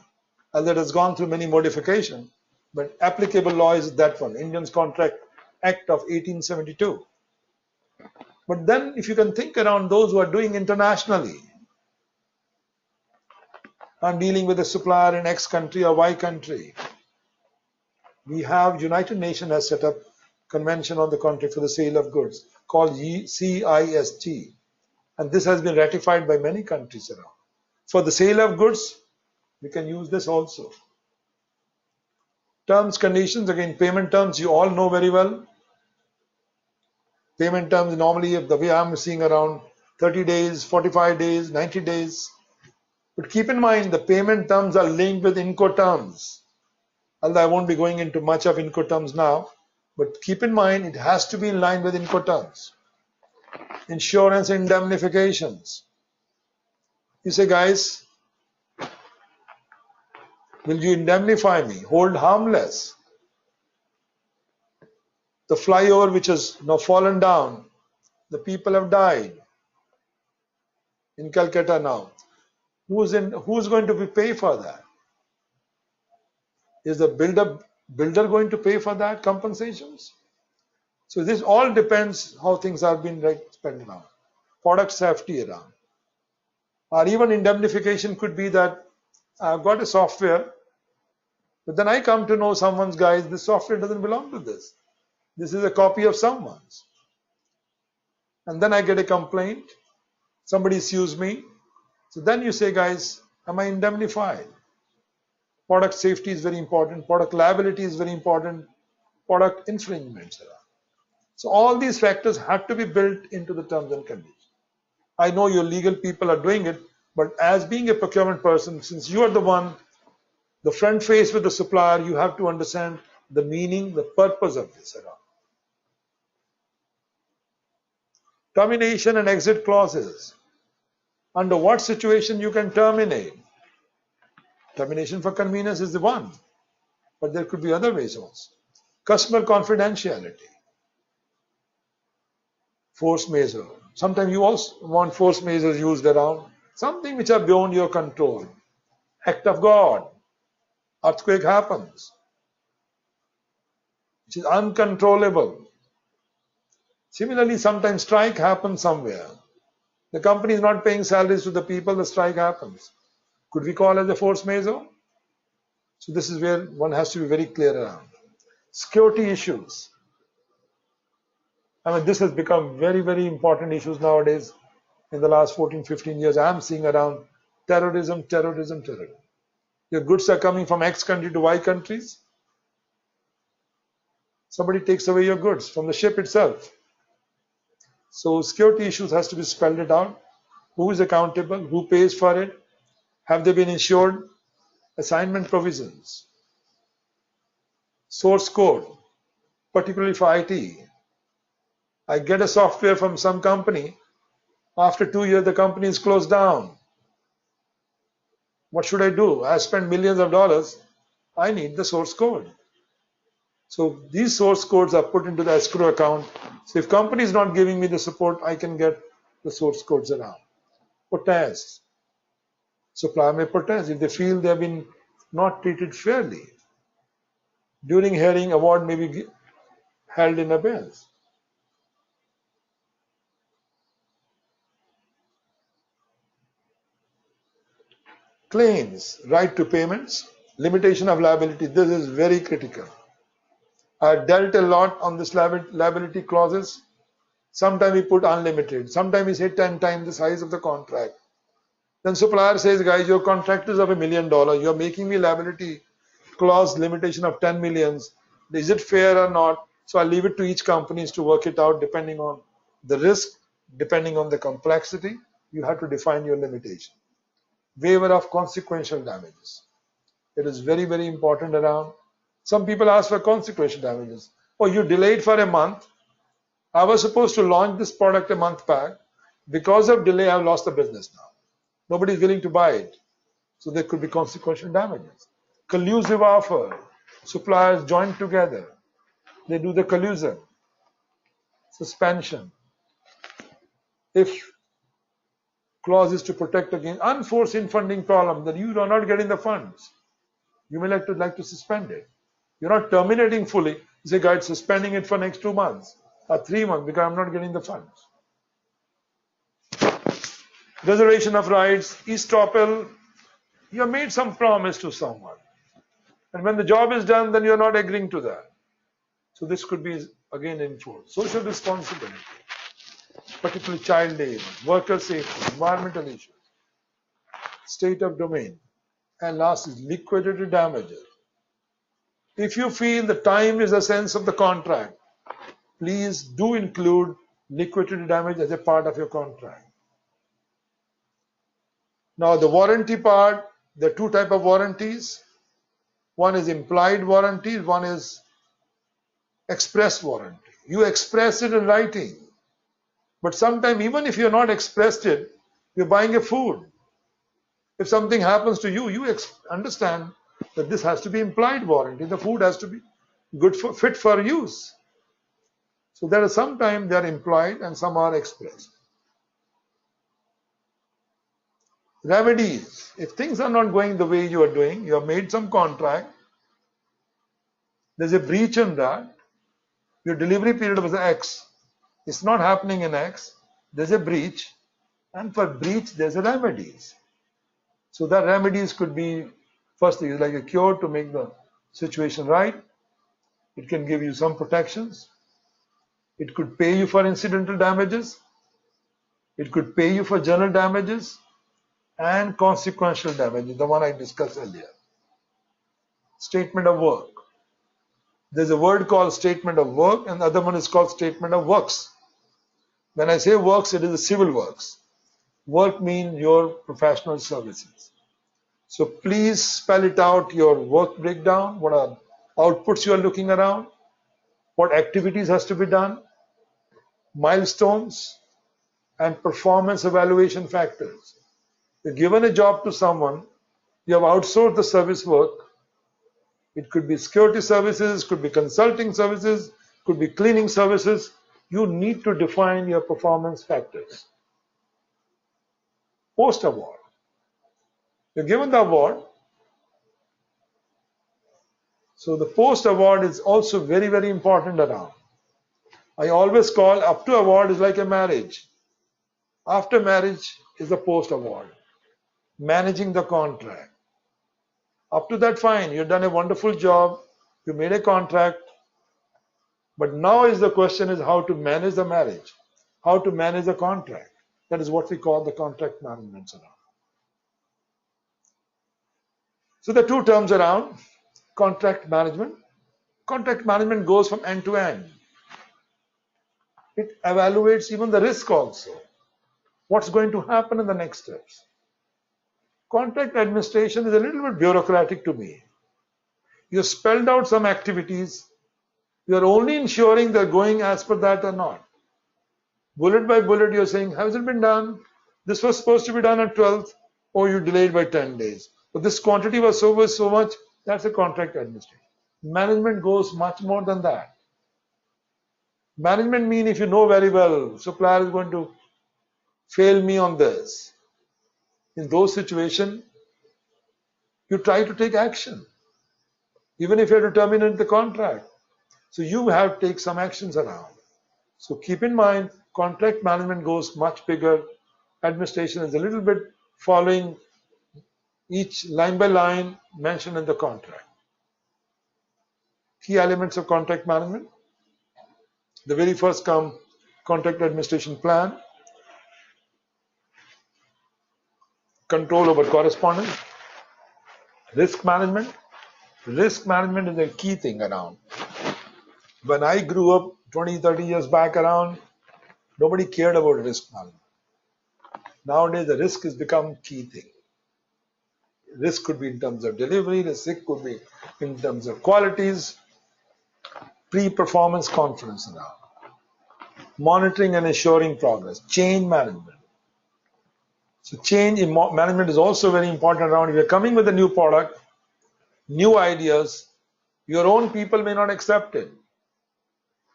And that has gone through many modifications, but applicable law is that one, Indian's Contract Act of 1872. But then if you can think around those who are doing internationally, I'm dealing with a supplier in X country or Y country. We have United Nations has set up Convention on the Contract for the Sale of Goods called CIST. And this has been ratified by many countries around. For the sale of goods, we can use this also. Terms, conditions, again, payment terms, you all know very well. Payment terms normally, the way I'm seeing around 30 days, 45 days, 90 days. But keep in mind, the payment terms are linked with Incoterms. Although I won't be going into much of Incoterms now, but keep in mind, it has to be in line with Incoterms. Insurance indemnifications. You say, guys, Will you indemnify me? Hold harmless. The flyover which has now fallen down, the people have died in Calcutta now. Who's going to pay for that? Is the builder going to pay for that compensations? So this all depends how things are being spent around. Product safety around. Or even indemnification could be that I've got a software, but then I come to know someone's guys, this software doesn't belong to this. This is a copy of someone's. And then I get a complaint, somebody sues me. So then you say, guys, am I indemnified? Product safety is very important, product liability is very important, product infringements. So all these factors have to be built into the terms and conditions. I know your legal people are doing it, but as being a procurement person, since you are the one, the front face with the supplier, you have to understand the meaning, the purpose of this. Termination and exit clauses. Under what situation you can terminate? Termination for convenience is the one, but there could be other ways also. Customer confidentiality. Force majeure. Sometimes you also want force majeure used around something which are beyond your control. Act of God. Earthquake happens, which is uncontrollable. Similarly, sometimes strike happens somewhere. The company is not paying salaries to the people, the strike happens. Could we call as a force majeure? So this is where one has to be very clear around. Security issues. I mean, this has become very, very important issues nowadays. In the last 14, 15 years, I am seeing around terrorism. Your goods are coming from X country to Y countries. Somebody takes away your goods from the ship itself. So security issues has to be spelled it out. Who is accountable? Who pays for it? Have they been insured? Assignment provisions. Source code, particularly for IT. I get a software from some company. After 2 years, the company is closed down. What should I do? I spent millions of dollars. I need the source code. So these source codes are put into the escrow account. So if company is not giving me the support, I can get the source codes around. Protest. Supplier may protest if they feel they have been not treated fairly. During hearing, award may be held in abeyance. Claims, right to payments, limitation of liability. This is very critical. I dealt a lot on this liability clauses. Sometimes we put unlimited. Sometimes we say 10 times the size of the contract. Then supplier says, guys, your contract is of $1 million. You're making me liability clause limitation of 10 millions. Is it fair or not? So I leave it to each company to work it out depending on the risk, depending on the complexity. You have to define your limitation. Waiver of consequential damages. It is very, very important around. Some people ask for consequential damages. Oh, you delayed for a month. I was supposed to launch this product a month back. Because of delay, I've lost the business now. Nobody is willing to buy it. So there could be consequential damages. Collusive offer. Suppliers join together. They do the collusion. Suspension. If clause is to protect against unforeseen funding problem, then you are not getting the funds. You may like to suspend it. You're not terminating fully. You say, guys, suspending it for next 2 months or 3 months because I'm not getting the funds. Reservation of rights, estoppel. You have made some promise to someone. And when the job is done, then you're not agreeing to that. So this could be again enforced. Social responsibility, particularly child labor, worker safety, environmental issues, state of domain. And last is liquidated damages. If you feel the time is the essence of the contract, please do include liquidated damage as a part of your contract. Now the warranty part, there are 2 types of warranties. One is implied warranty, one is express warranty. You express it in writing. But sometimes even if you're not expressed it, you're buying a food. If something happens to you, you understand that this has to be implied warranty. The food has to be fit for use. So there are sometimes they are implied and some are expressed. Remedies. If things are not going the way you are doing, you have made some contract, there's a breach in that, your delivery period was X, it's not happening in X, there's a breach, and for breach there's a remedies. So that remedies could be, firstly, like a cure to make the situation right. It can give you some protections. It could pay you for incidental damages. It could pay you for general damages and consequential damages, the one I discussed earlier. Statement of work. There's a word called statement of work and the other one is called statement of works. When I say works, it is the civil works. Work means your professional services. So please spell it out, your work breakdown, what are outputs you are looking around, what activities has to be done, milestones, and performance evaluation factors. You've given a job to someone, you have outsourced the service work. It could be security services, could be consulting services, could be cleaning services. You need to define your performance factors. Post-award. You're given the award. So the post-award is also very, very important around. I always call up to award is like a marriage. After marriage is the post-award. Managing the contract. Up to that, fine, you've done a wonderful job, you made a contract, but now is the question is how to manage the marriage, how to manage the contract. That is what we call the contract management around. So the two terms around contract management. Contract management goes from end to end. It evaluates even the risk also. What's going to happen in the next steps? Contract administration is a little bit bureaucratic to me. You spelled out some activities. You are only ensuring they're going as per that or not. Bullet by bullet, you're saying, has it been done? This was supposed to be done on 12th, or you delayed by 10 days. But this quantity was so much, that's a contract administration. Management goes much more than that. Management means if you know very well, supplier is going to fail me on this. In those situations, you try to take action, even if you have to terminate the contract. So you have to take some actions around. So keep in mind, contract management goes much bigger. Administration is a little bit following each line by line mentioned in the contract. Key elements of contract management. The very first come contract administration plan, control over correspondence, risk management. Risk management is a key thing around. When I grew up 20, 30 years back around, nobody cared about risk management. Nowadays, the risk has become key thing. Risk could be in terms of delivery, risk could be in terms of qualities, pre-performance conference around. Monitoring and assuring progress, change management. So change in management is also very important around. If you're coming with a new product, new ideas, your own people may not accept it.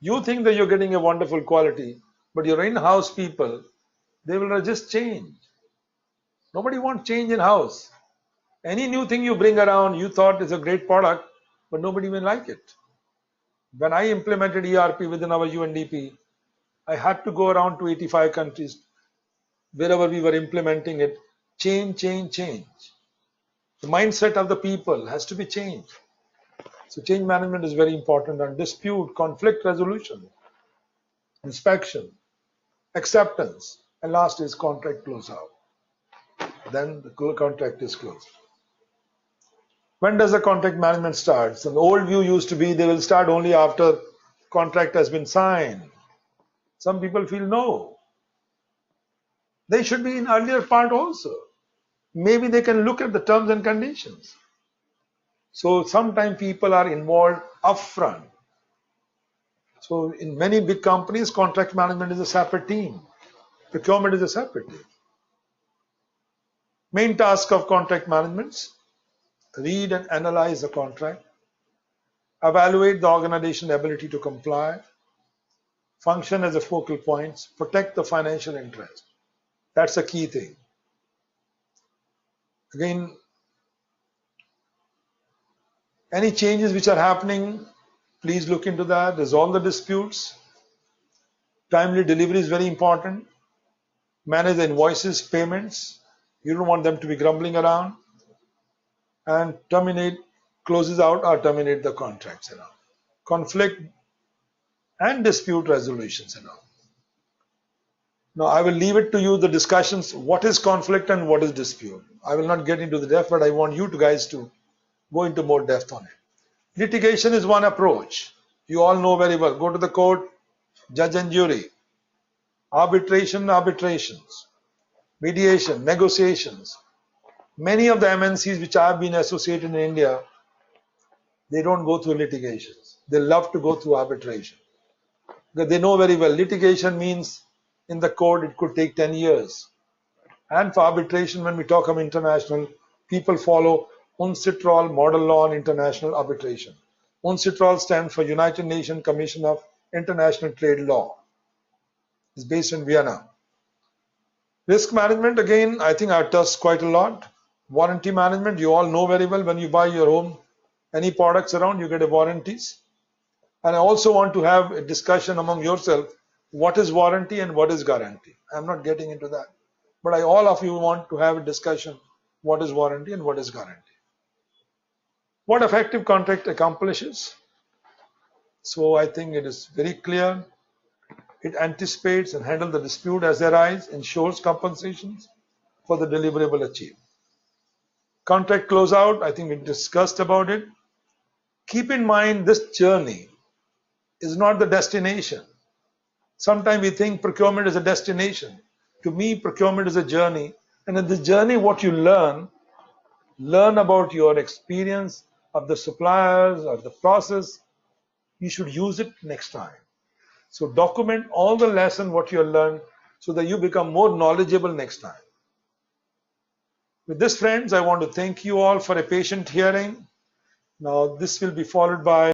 You think that you're getting a wonderful quality, but your in-house people, they will resist change. Nobody wants change in-house. Any new thing you bring around, you thought is a great product, but nobody will like it. When I implemented ERP within our UNDP, I had to go around to 85 countries. Wherever we were implementing it, change. The mindset of the people has to be changed. So change management is very important, and dispute, conflict resolution, inspection, acceptance, and last is contract closeout. Then the contract is closed. When does the contract management start? So the old view used to be they will start only after contract has been signed. Some people feel no. They should be in earlier part also. Maybe they can look at the terms and conditions. So sometimes people are involved upfront. So in many big companies, contract management is a separate team. Procurement is a separate team. Main task of contract management, read and analyze the contract, evaluate the organization's ability to comply, function as a focal point, protect the financial interest. That's a key thing. Again, any changes which are happening, please look into that, resolve the disputes. Timely delivery is very important. Manage the invoices, payments. You don't want them to be grumbling around. And terminate, closes out or terminate the contracts. Conflict and dispute resolutions. Now I will leave it to you, the discussions, what is conflict and what is dispute. I will not get into the depth, but I want you guys to go into more depth on it. Litigation is one approach. You all know very well. Go to the court, judge and jury. Arbitration, arbitrations. Mediation, negotiations. Many of the MNCs which I have been associated in India, they don't go through litigations. They love to go through arbitration. Because they know very well litigation means in the court it could take 10 years. And for arbitration, when we talk of international, people follow UNCITRAL model law on international arbitration. UNCITRAL stands for United Nations Commission of International Trade Law. It's based in Vienna. Risk management, again, I think I've touched quite a lot. Warranty management, you all know very well, when you buy your home, any products around, you get a warranties. And I also want to have a discussion among yourself, what is warranty and what is guarantee. I'm not getting into that. But all of you want to have a discussion, what is warranty and what is guarantee. What effective contract accomplishes? So I think it is very clear. It anticipates and handles the dispute as they arise, ensures compensations for the deliverable achieved. Contract closeout, I think we discussed about it. Keep in mind this journey is not the destination. Sometimes we think procurement is a destination. To me, procurement is a journey. And in this journey, what you learn about your experience of the suppliers or the process. You should use it next time. So document all the lesson what you learned so that you become more knowledgeable next time. With this, friends, I want to thank you all for a patient hearing. Now this will be followed by